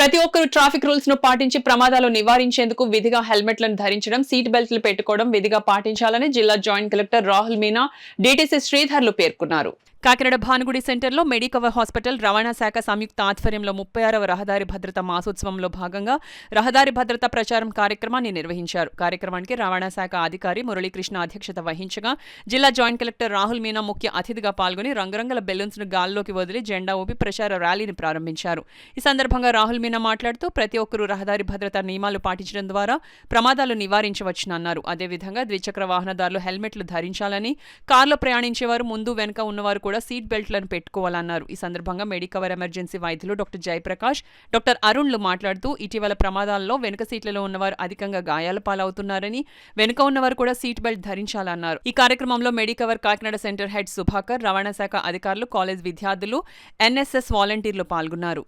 ప్రతి ఒక్కరూ traffic rules ను పాటించి ప్రమాదాలు నివారించేందుకు విధిగా హెల్మెట్లను ధరించడం, సీట్ బెల్ట్లు పెట్టుకోవడం విధిగా పాటించాలని జిల్లా joint collector Rahul Meena, DTC శ్రీధర్లు పేర్కొన్నారు. కాకినాడ భానుగుడి సెంటర్లో మెడికవర్ హాస్పిటల్ రవాణా శాఖ సంయుక్త ఆధ్వర్యంలో 36వ రహదారి భద్రత మాసోత్సవంలో భాగంగా రహదారి భద్రత ప్రచారం కార్యక్రమాన్ని నిర్వహించారు. కార్యక్రమానికి రవాణా శాఖ అధికారి మురళీకృష్ణ అధ్యక్షత వహించగా జిల్లా జాయింట్ కలెక్టర్ రాహుల్ మీనా ముఖ్య అతిథిగా పాల్గొని రంగురంగుల బెలూన్స్ ను గాల్లోకి వదిలి జెండా ఊపి ప్రచార ర్యాలీని ప్రారంభించారు. ఈ సందర్భంగా రాహుల్ మీనా మాట్లాడుతూ ప్రతి ఒక్కరూ రహదారి భద్రతా నియమాలు పాటించడం ద్వారా ప్రమాదాలు నివారించవచ్చని అన్నారు. అదేవిధంగా ద్విచక్ర వాహనదారులు హెల్మెట్లు ధరించాలని, కార్లో ప్రయాణించేవారు ముందు వెనుక ఉన్నవారు కూడా సీట్ బెల్ట్లను పెట్టుకోవాలన్నారు. ఈ సందర్భంగా మెడికవర్ ఎమర్జెన్సీ వైద్యులు డాక్టర్ జయప్రకాష్, డాక్టర్ అరుణ్లు మాట్లాడుతూ ఇటీవల ప్రమాదాల్లో వెనుక సీట్లలో ఉన్నవారు అధికంగా గాయాల పాలవుతున్నారని, వెనుక ఉన్నవారు కూడా సీట్ బెల్ట్ ధరించాలన్నారు. ఈ కార్యక్రమంలో Medicover Kakinada centre head Subhakar, రవాణా శాఖ అధికారులు, కాలేజ్ విద్యార్థులు, ఎన్ఎస్ఎస్ వాలంటీర్లు పాల్గొన్నారు.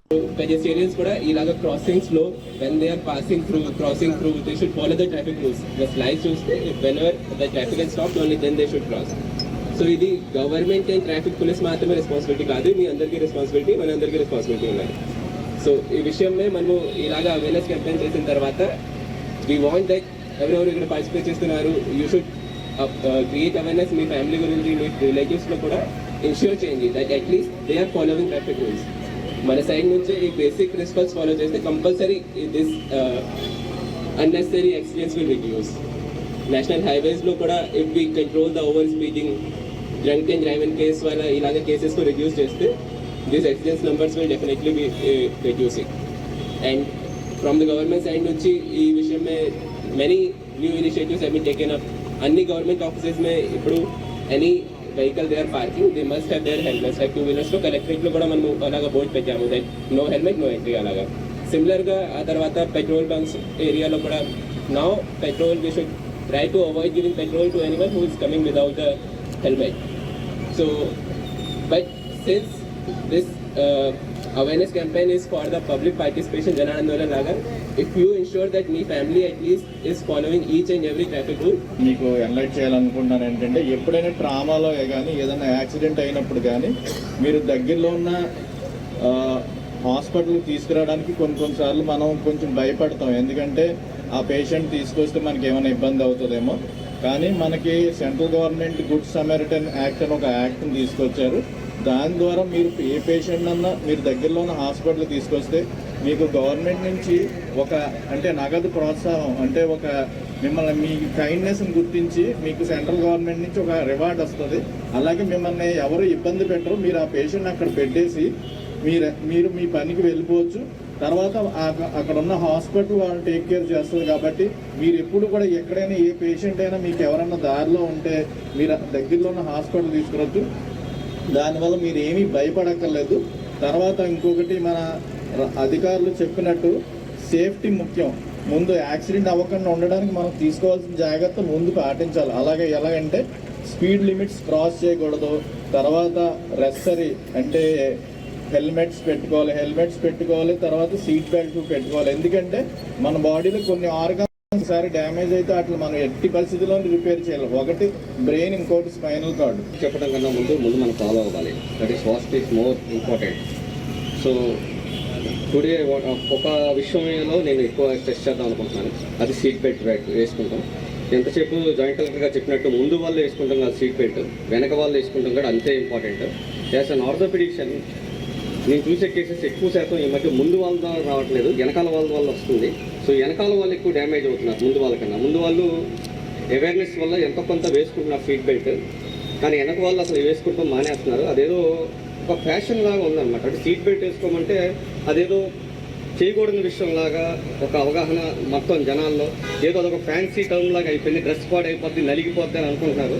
సో ఇది గవర్నమెంట్ అండ్ ట్రాఫిక్ పోలీస్ మాత్రమే రెస్పాన్సిబిలిటీ కాదు, మీ అందరికీ రెస్పాన్సిబిలిటీ, మన అందరికీ రెస్పాన్సిబిలిటీ ఉన్నాయి. సో ఈ విషయమే మనము ఇలాగా అవేర్నెస్ క్యాంపెయిన్ చేసిన తర్వాత వీ వాంట్ దట్ ఎవరెవరు ఇక్కడ పార్టిసిపేట్ చేస్తున్నారు, యూ షుడ్ క్రియేట్ అవేర్నెస్ మీ ఫ్యామిలీ గురించి, మీ రిలేటివ్స్లో కూడా ఇన్ష్యూర్ చేయండి that at least they are following traffic rules. మన సైడ్ నుంచి ఈ బేసిక్ ప్రిన్సిపల్స్ ఫాలో చేస్తే compulsory this unnecessary accidents will reduce. National హైవేస్లో కూడా if we control the over speeding, drunk and driving case వల్ల ఇలాగ కేసెస్ రిడ్యూస్ చేస్తే these accidents numbers will definitely be reducing. And from the government side నుంచి ఈ విషయం మే many new initiatives have been taken up. అన్ని government offices మే ఇప్పుడు any vehicle they are parking they must have their helmets. Like 2 వీలర్స్లో కలెక్టరేట్లో కూడా మనం అలాగా బోర్డు పెట్టాము that no helmet no entry అలాగా. సిమిలర్గా ఆ తర్వాత పెట్రోల్ బంక్స్ ఏరియాలో కూడా now petrol we should try to avoid giving petrol to anyone who is coming without the helmet. So, but since this awareness campaign is for the public participation, Jan Andolan laga, if you ensure that me family at least is following each and every traffic rule. మీకు ఎన్లైట్ చేయాలనుకుంటున్నాను ఏంటంటే ఎప్పుడైనా ట్రామాలో కానీ ఏదైనా accident అయినప్పుడు కానీ మీరు దగ్గరలో ఉన్న హాస్పిటల్కి తీసుకురావడానికి కొన్నిసార్లు మనం కొంచెం భయపడతాం, ఎందుకంటే ఆ పేషెంట్ తీసుకొస్తే మనకి ఏమైనా ఇబ్బంది అవుతుందేమో. కానీ మనకి central government good Samaritan act అని ఒక యాక్ట్ని తీసుకొచ్చారు. దాని ద్వారా మీరు ఏ పేషెంట్ అన్నా మీరు దగ్గరలో ఉన్న హాస్పిటల్కి తీసుకొస్తే మీకు గవర్నమెంట్ నుంచి ఒక అంటే నగదు ప్రోత్సాహం, అంటే ఒక మిమ్మల్ని మీ కైండ్నెస్ని గుర్తించి మీకు సెంట్రల్ గవర్నమెంట్ నుంచి ఒక రివార్డ్ వస్తుంది. అలాగే మిమ్మల్ని ఎవరు ఇబ్బంది పెట్టరు, మీరు ఆ పేషెంట్ని అక్కడ పెట్టేసి మీరు మీ పనికి వెళ్ళిపోవచ్చు. తర్వాత అక్కడ ఉన్న హాస్పిటల్ వాళ్ళు టేక్ కేర్ చేస్తుంది. కాబట్టి మీరు ఎప్పుడు కూడా ఎక్కడైనా ఏ పేషెంట్ అయినా మీకు ఎవరన్నా దారిలో ఉంటే మీరు దగ్గరలో ఉన్న హాస్పిటల్ తీసుకురొచ్చు. దానివల్ల మీరు ఏమీ భయపడక్కర్లేదు. తర్వాత ఇంకొకటి మన అధికారులు చెప్పినట్టు సేఫ్టీ ముఖ్యం. ముందు యాక్సిడెంట్ అవ్వకుండా ఉండడానికి మనం తీసుకోవాల్సిన జాగ్రత్తలు ముందు పాటించాలి. అలాగే ఎలాగంటే స్పీడ్ లిమిట్స్ క్రాస్ చేయకూడదు. తర్వాత రెస్సరీ అంటే హెల్మెట్స్ పెట్టుకోవాలి. తర్వాత సీట్ బెల్ట్ పెట్టుకోవాలి. ఎందుకంటే మన బాడీలో కొన్ని ఆర్గాన్స్ ఒకసారి డ్యామేజ్ అయితే అట్లా మనం ఎట్టి పరిస్థితుల్లో రిపేర్ చేయాలి. ఒకటి బ్రెయిన్, ఇంకోటి స్పైనల్ కార్డ్. చెప్పడం కన్నా ముందు మనం ఫాలో అవ్వాలి. That is first is more important. So today ఒక విషయంలో నేను ఎక్కువ స్ట్రెస్ చేద్దాం అనుకుంటున్నాను, అది సీట్ బెల్ట్ వేసుకుంటాం. ఎంతసేపు జాయింట్ కలెక్టర్గా చెప్పినట్టు ముందు వాళ్ళు వేసుకుంటాం కదా సీట్ బెల్ట్, వెనక వాళ్ళు వేసుకుంటాం కూడా అంతే ఇంపార్టెంట్. యాజ్ అన్ ఆర్థోపెడిషియన్ నేను చూసే కేసెస్ ఎక్కువ శాతం ఈ మధ్య ముందు వాళ్ళ ద్వారా రావట్లేదు, వెనకాల వాళ్ళ వల్ల వస్తుంది. సో వెనకాల వాళ్ళు ఎక్కువ డ్యామేజ్ అవుతున్నారు ముందు వాళ్ళకన్నా. ముందు వాళ్ళు అవేర్నెస్ వల్ల ఎంతో కొంత వేసుకుంటున్నారు సీట్ బెల్ట్, కానీ వెనక వాళ్ళు అసలు వేసుకుంటాం మానేస్తున్నారు. అదేదో ఒక ఫ్యాషన్ లాగా ఉందన్నమాట. అంటే సీట్ బెల్ట్ వేసుకోమంటే అదేదో చేయకూడని విషయంలాగా ఒక అవగాహన మొత్తం జనాల్లో, ఏదో అదొక ఫ్యాన్సీ టర్మ్ లాగా అయిపోయింది. డ్రెస్ పాడైపోద్ది, నలిగిపోద్ది అని అనుకుంటున్నారు.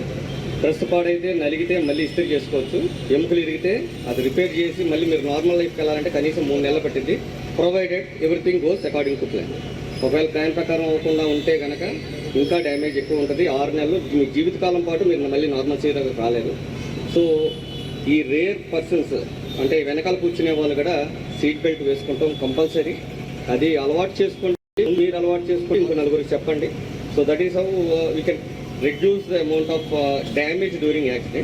డ్రెస్ పాడైతే నలిగితే మళ్ళీ ఇస్త్రీ చేసుకోవచ్చు, ఎముకలు ఇరిగితే అది రిపేర్ చేసి మళ్ళీ మీరు నార్మల్ లైఫ్కి వెళ్ళాలంటే కనీసం 3 నెలలు పట్టింది, provided everything goes according to plan. ఒకవేళ ప్లాన్ ప్రకారం అవ్వకుండా ఉంటే కనుక ఇంకా డ్యామేజ్ ఎక్కువ ఉంటుంది. 6 నెలలు మీ జీవితకాలం పాటు మీరు మళ్ళీ నార్మల్ చేయడానికి రాలేదు. సో ఈ రేర్ పర్సన్స్ అంటే వెనకాల కూర్చునే వాళ్ళు కూడా సీట్ బెల్ట్ వేసుకుంటాం కంపల్సరీ. అది అలవాటు చేసుకోండి, మీరు అలవాటు చేసుకోండి, ఇంకో నలుగురికి చెప్పండి. So that is how we can reduce the amount of damage during accident.